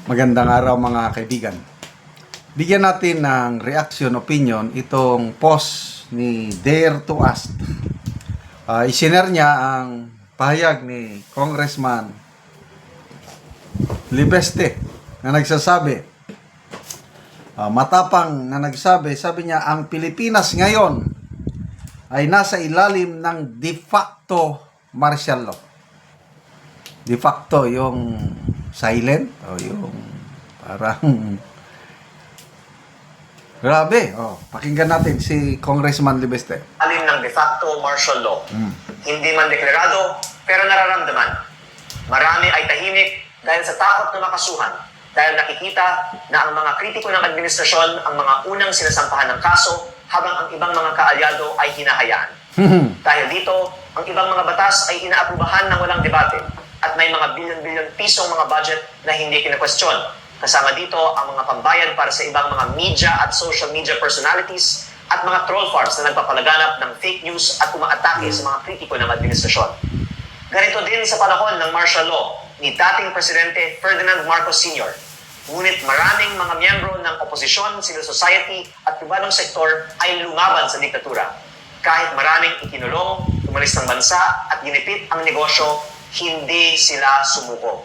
Magandang araw mga kaibigan. Bigyan natin ng reaction opinion itong post ni Dare to Ask. Isinare niya ang pahayag ni Congressman Libeste na nagsasabi, matapang na nagsabi, sabi niya, ang Pilipinas ngayon ay nasa ilalim ng de facto martial law. De facto yung silent o yung parang grabe. Pakinggan natin si Congressman Libeste. Alim ng de facto martial law. Hindi man deklarado, pero nararamdaman. Marami ay tahimik dahil sa takot na makasuhan, dahil nakikita na ang mga kritiko ng administrasyon ang mga unang sinasampahan ng kaso, habang ang ibang mga kaalyado ay hinahayaan. Dahil dito, ang ibang mga batas ay inaaprubahan ng walang debate, at may mga bilyon-bilyon pisong mga budget na hindi kinakwestiyon. Kasama dito ang mga pambayad para sa ibang mga media at social media personalities at mga troll farms na nagpapalaganap ng fake news at umaatake sa mga kritiko ng administrasyon. Ganito din sa panahon ng martial law ni dating Presidente Ferdinand Marcos Sr. Ngunit maraming mga miyembro ng oposisyon, civil society at pribadong sektor ay lumaban sa diktatura. Kahit maraming ikinulong, umalis ng bansa at ginipit ang negosyo, hindi sila sumuko.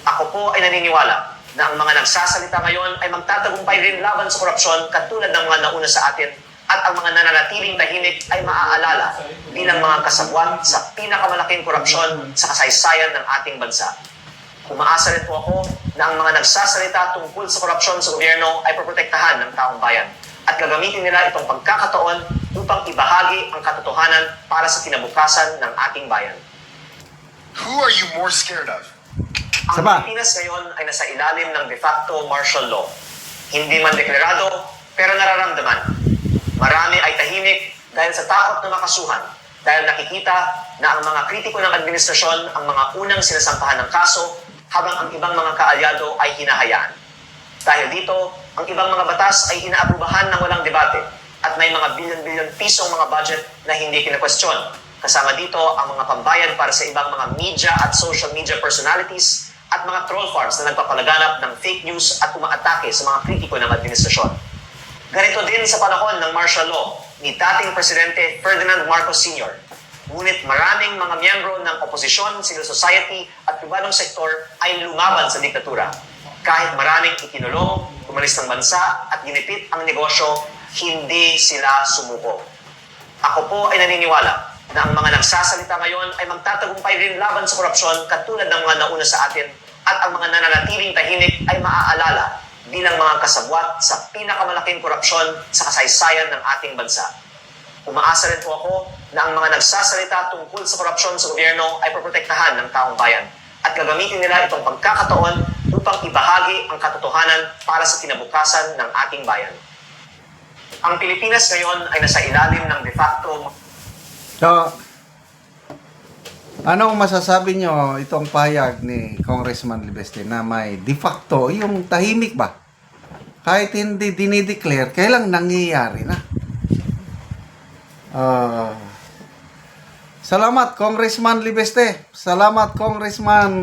Ako po ay naniniwala na ang mga nagsasalita ngayon ay magtatagumpay rin laban sa korupsyon katulad ng mga nauna sa atin, at ang mga nananatiling tahimik ay maaalala bilang mga kasabwat sa pinakamalaking korupsyon sa kasaysayan ng ating bansa. Umaasa rin po ako na ang mga nagsasalita tungkol sa korupsyon sa gobyerno ay poprotektahan ng taong bayan at gagamitin nila itong pagkakataon upang ibahagi ang katotohanan para sa kinabukasan ng ating bayan. Who are you more scared of? Ang Saba. Pilipinas ngayon ay nasa ilalim ng de facto martial law. Hindi man deklarado, pero nararamdaman. Marami ay tahimik dahil sa takot na makasuhan, dahil nakikita na ang mga kritiko ng administrasyon ang mga unang sinasampahan ng kaso, habang ang ibang mga kaalyado ay hinahayaan. Dahil dito, ang ibang mga batas ay inaaprubahan ng walang debate, at may mga bilyon-bilyon pisong mga budget na hindi kinakwestiyon. Kasama dito ang mga pambayad para sa ibang mga media at social media personalities at mga troll farms na nagpapalaganap ng fake news at umaatake sa mga kritiko ng administrasyon. Ganito din sa panahon ng martial law ni dating Presidente Ferdinand Marcos Sr. Ngunit maraming mga miyembro ng oposisyon, civil society at pribadong sektor ay lumaban sa diktatura. Kahit maraming ikinulong, umalis ng bansa at ginipit ang negosyo, hindi sila sumuko. Ako po ay naniniwala na ang mga nagsasalita ngayon ay magtatagumpay rin laban sa korupsyon katulad ng mga nauna sa atin, at ang mga nananatiling tahimik ay maaalala bilang mga kasabwat sa pinakamalaking korupsyon sa kasaysayan ng ating bansa. Umaasa rin po ako na ang mga nagsasalita tungkol sa korupsyon sa gobyerno ay poprotektahan ng taong bayan at gagamitin nila itong pagkakataon upang ibahagi ang katotohanan para sa kinabukasan ng ating bayan. Ang Pilipinas ngayon ay nasa ilalim ng de facto. So, anong masasabi nyo itong pahayag ni Congressman Libeste na may de facto, yung tahimik ba? Kahit hindi dinideclare, kailang nangyayari na. Salamat, Congressman Libeste. Salamat, Congressman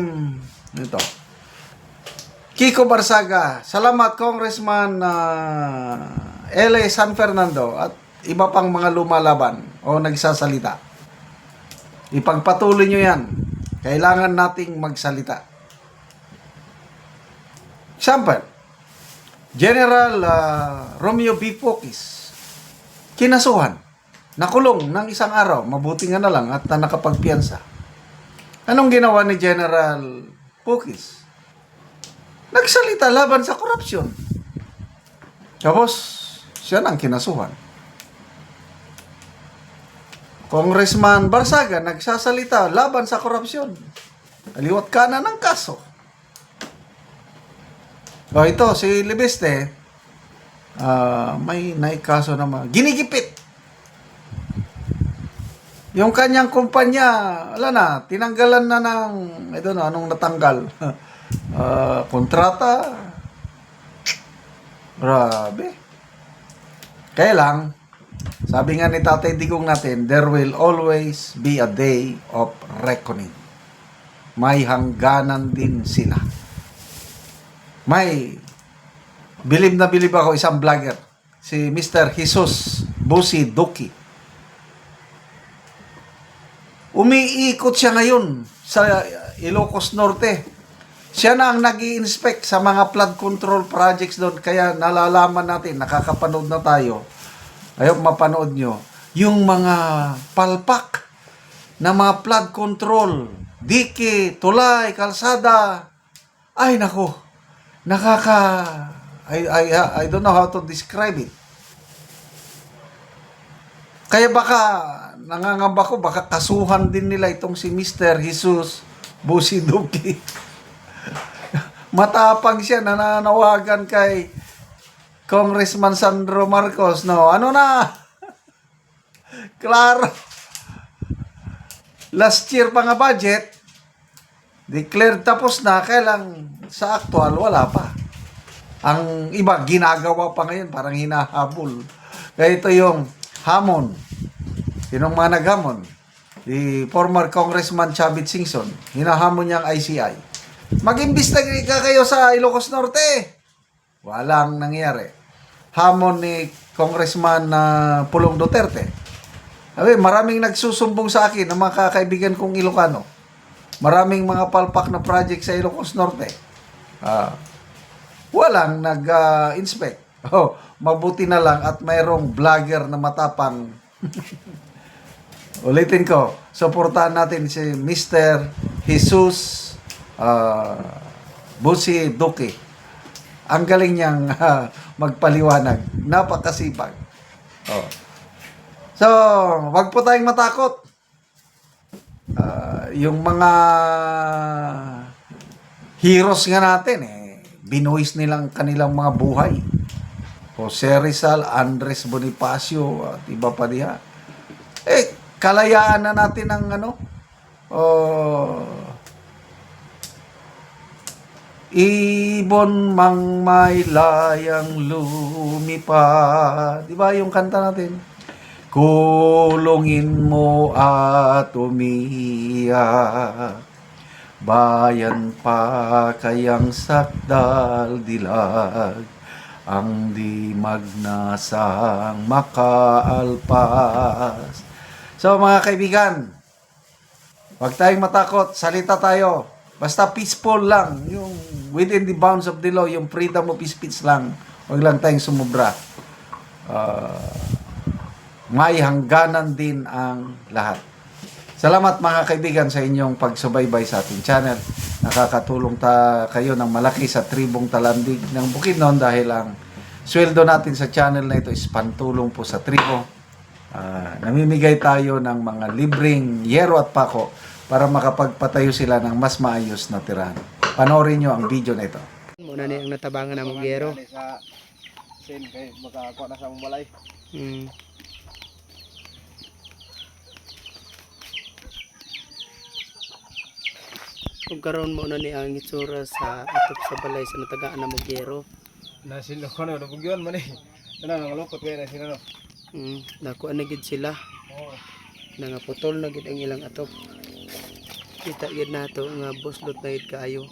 Kiko Barsaga. Salamat, Congressman L.A. San Fernando at iba pang mga lumalaban o nagsasalita. Ipagpatuloy nyo yan. Kailangan nating magsalita. Example, General Romeo B. Pokis, kinasuhan, nakulong ng isang araw, mabuti nga na lang at nakapagpiyansa. Anong ginawa ni General Pokis? Nagsalita laban sa korupsyon. Tapos, siya nang kinasuhan. Congressman Barsaga, nagsasalita laban sa korupsyon. Kaliwat kanan ng kaso. Ito, si Libeste, may naikaso naman. Ginigipit. Yung kanyang kumpanya, wala na, tinanggalan na ng, I don't know, anong natanggal. Kontrata. Grabe. Kaya lang, sabi nga ni Tatay Digong natin, there will always be a day of reckoning. May hangganan din sila. may bilib na bilib ako isang vlogger, si Mr. Jesus Busi Duki. Umiikot siya ngayon sa Ilocos Norte. Siya na ang nag-i-inspect sa mga flood control projects doon. Kaya nalalaman natin, nakakapanood na tayo. Ayaw mapanood nyo. Yung mga palpak na mga flood control, dike, tulay, kalsada. Ay nako, I don't know how to describe it. Kaya baka, nangangamba ko, baka kasuhan din nila itong si Mr. Jesus Busi Duki. Matapang siya, nananawagan kay Congressman Sandro Marcos, no? Ano na? Klaro. Last year pa nga budget, declared tapos na, kailang sa actual, wala pa. Ang iba, ginagawa pa ngayon, parang hinahabol. Kaya ito yung hamon. Sinong mga naghamon? Si former Congressman Chavit Singson. Hinahamon niya ang ICI. Mag-imbista ka kayo sa Ilocos Norte. Walang nangyari. Hamon ni Congressman Pulong Duterte. Sabi, maraming nagsusumbong sa akin ng mga kaibigan kong Ilocano. Maraming mga palpak na project sa Ilocos Norte. Walang nag-inspect. Mabuti na lang at mayroong vlogger na matapang. Ulitin ko, suportahan natin si Mr. Jesus Busi Duki. Ang galing niyang magpaliwanag. Napakasipag. So, wag po tayong matakot. Yung mga heroes nga natin, binuhis nilang kanilang mga buhay. Jose Rizal, Andres Bonifacio, at iba pa diha. Kalayaan na natin ang ibon mang may layang lumipad. Di ba yung kanta natin? Kulungin mo at umiyak, bayan pa kayang sakdal dilag, ang di magnasang makaalpas. So mga kaibigan, huwag tayong matakot, salita tayo. Basta peaceful lang, yung within the bounds of the law, yung freedom of speech lang. Huwag lang tayong sumubra. May hangganan din ang lahat. Salamat mga kaibigan sa inyong pagsubaybay sa ating channel. Nakakatulong kayo ng malaki sa tribong Talandig ng Bukidnon dahil ang sweldo natin sa channel na ito is pantulong po sa tribo. Namimigay tayo ng mga libreng yero at pako para makapagpatayo sila ng mas maayos na tirahan. Panoorin nyo ang video na ito. Muna ni ang natabangan na mag-yero. Sa sin kay makakuha na sa mong balay. Kung karon mo na ni ang itsura sa atop sa balay sa natagaan na mag-yero. Nasin ko na bugyon man eh. Ano nang lukot kay na sila no. Nakuha na gid sila. Oo. Nangaputol na gid ang ilang atop. Kita gid nato nga buslot na gid kaayo.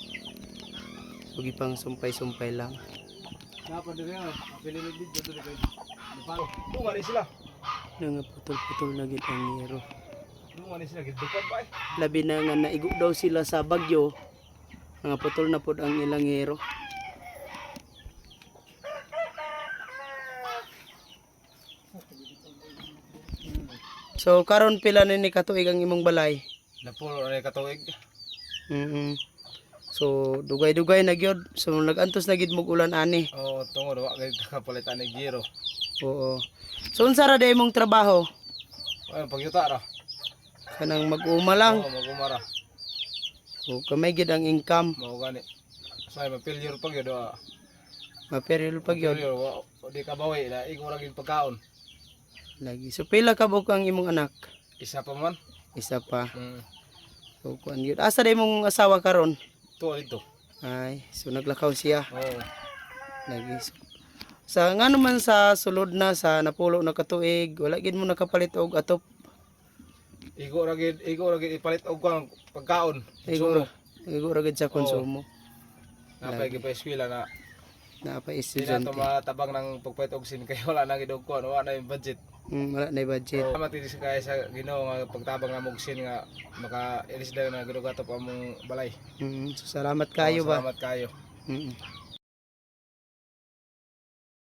Ug ipang sumpay-sumpay lang. Dapat dire nga pinili dito dito kay. Tungan sila. Nangaputol-putol na gid ang yero. Tungan sila gidupad ba eh. Labi na nga naigo daw sila sa bagyo. Nangaputol na pod ang ilang yero. So karon pila ni katuig ang imong balay? Napulo na katuig. So dugay-dugay na gyud. So nagantos na gid mog ulan ani. Oo, tungod wa kay kapalitan ni giro. Oo. So unsa ra day mong trabaho? Ay pagyuta ra. Kanang mag-uma lang. Oo, magumara. So kamay gid ang income. Mao gani. Say mapilyor pag yun. Maperil pag yun. Di ka bawi na ikaw ra gid pagkaon. Lagi. So pila ka buk ang imong anak? Isa pa man. Isa pa. Mm. So kuan gyud. Asa day mong asawa karon? Tuwa dito. Ay, so naglakaw siya. Oo. Lagi. Sa nga naman sa sulod na sa napulo na katuig, wala gid mo nakapalit og atop. Ikaw ra gid ipalit og pagkaon. Igo ra gid sa konsumo. Napay pa eskwela na Napa di na estudyante. to matabang ng pagpait og sin kay wala na gid og kuan, wala na yung budget. Wala na budget. Salamat din sa kaya sa Ginoo nga pagtabang na mog sin nga maka ilis daw na gidugato pa among balay. So, salamat kayo ba? Salamat kayo. Mm.